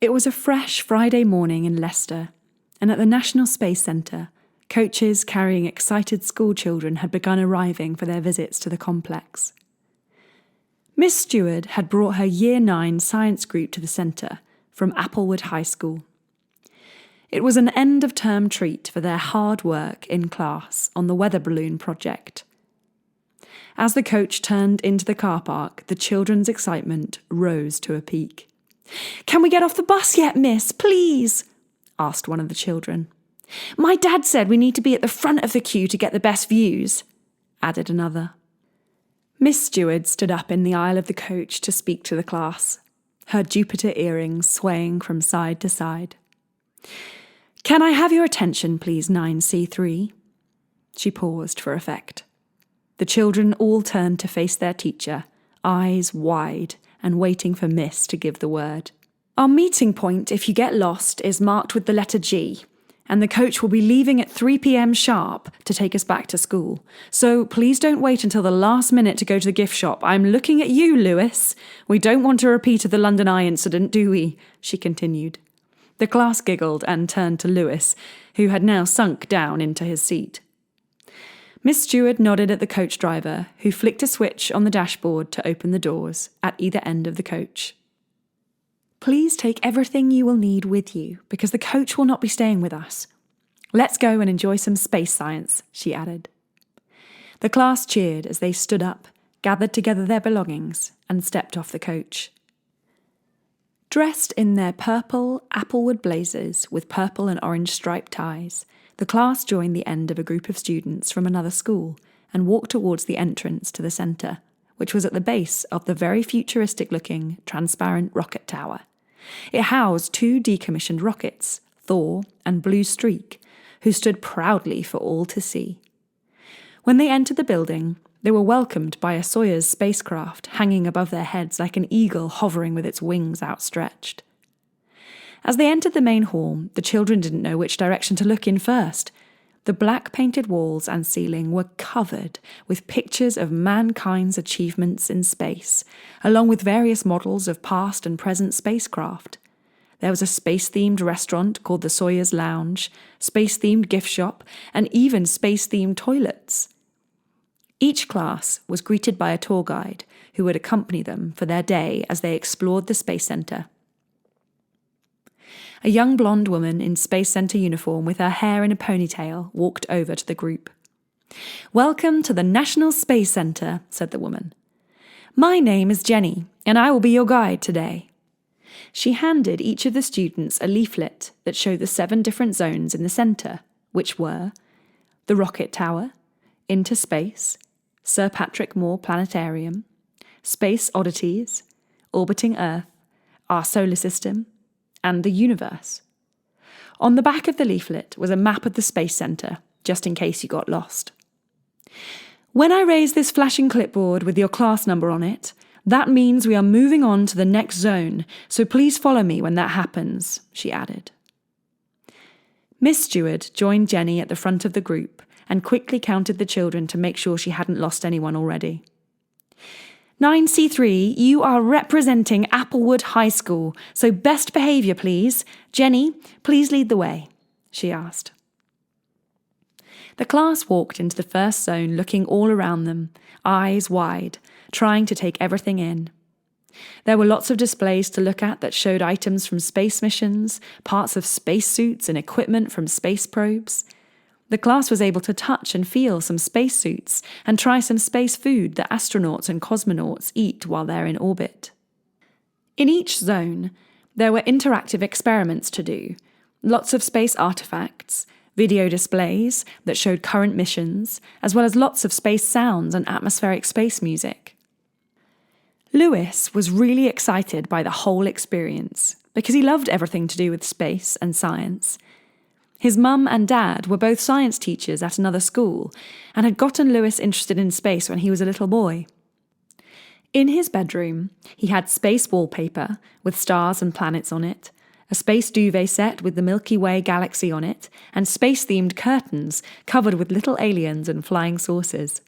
It was a fresh Friday morning in Leicester, and at the National Space Centre, coaches carrying excited schoolchildren had begun arriving for their visits to the complex. Miss Stewart had brought her Year 9 science group to the centre from Applewood High School. It was an end-of-term treat for their hard work in class on the weather balloon project. As the coach turned into the car park, the children's excitement rose to a peak. "Can we get off the bus yet, miss, please?" asked one of the children. "My dad said we need to be at the front of the queue to get the best views," added another. Miss Stewart stood up in the aisle of the coach to speak to the class, her Jupiter earrings swaying from side to side. "Can I have your attention, please, 9C3? She paused for effect. The children all turned to face their teacher, eyes wide and waiting for Miss to give the word. "Our meeting point, if you get lost, is marked with the letter G, and the coach will be leaving at 3 p.m. sharp to take us back to school. So please don't wait until the last minute to go to the gift shop. I'm looking at you, Lewis. We don't want a repeat of the London Eye incident, do we?" she continued. The class giggled and turned to Lewis, who had now sunk down into his seat. Miss Stewart nodded at the coach driver, who flicked a switch on the dashboard to open the doors at either end of the coach. "Please take everything you will need with you, because the coach will not be staying with us. Let's go and enjoy some space science," she added. The class cheered as they stood up, gathered together their belongings, and stepped off the coach. Dressed in their purple Applewood blazers with purple and orange striped ties, the class joined the end of a group of students from another school and walked towards the entrance to the centre, which was at the base of the very futuristic-looking, transparent rocket tower. It housed 2 decommissioned rockets, Thor and Blue Streak, who stood proudly for all to see. When they entered the building, they were welcomed by a Soyuz spacecraft hanging above their heads like an eagle hovering with its wings outstretched. As they entered the main hall, the children didn't know which direction to look in first. The black painted walls and ceiling were covered with pictures of mankind's achievements in space, along with various models of past and present spacecraft. There was a space-themed restaurant called the Soyuz Lounge, space-themed gift shop, and even space-themed toilets. Each class was greeted by a tour guide who would accompany them for their day as they explored the Space Centre. A young blonde woman in Space Centre uniform with her hair in a ponytail walked over to the group. "Welcome to the National Space Centre," said the woman. "My name is Jenny, and I will be your guide today." She handed each of the students a leaflet that showed the 7 different zones in the centre, which were the Rocket Tower, Into Space, Sir Patrick Moore Planetarium, Space Oddities, Orbiting Earth, Our Solar System, and the Universe. On the back of the leaflet was a map of the Space Centre, just in case you got lost. "When I raise this flashing clipboard with your class number on it, that means we are moving on to the next zone, so please follow me when that happens," she added. Miss Stewart joined Jenny at the front of the group and quickly counted the children to make sure she hadn't lost anyone already. 9C3, you are representing Applewood High School, so best behaviour, please. Jenny, please lead the way," she asked. The class walked into the first zone looking all around them, eyes wide, trying to take everything in. There were lots of displays to look at that showed items from space missions, parts of spacesuits and equipment from space probes. The class was able to touch and feel some spacesuits and try some space food that astronauts and cosmonauts eat while they're in orbit. In each zone, there were interactive experiments to do, lots of space artifacts, video displays that showed current missions, as well as lots of space sounds and atmospheric space music. Lewis was really excited by the whole experience because he loved everything to do with space and science. His mum and dad were both science teachers at another school and had gotten Lewis interested in space when he was a little boy. In his bedroom, he had space wallpaper with stars and planets on it, a space duvet set with the Milky Way galaxy on it, and space-themed curtains covered with little aliens and flying saucers.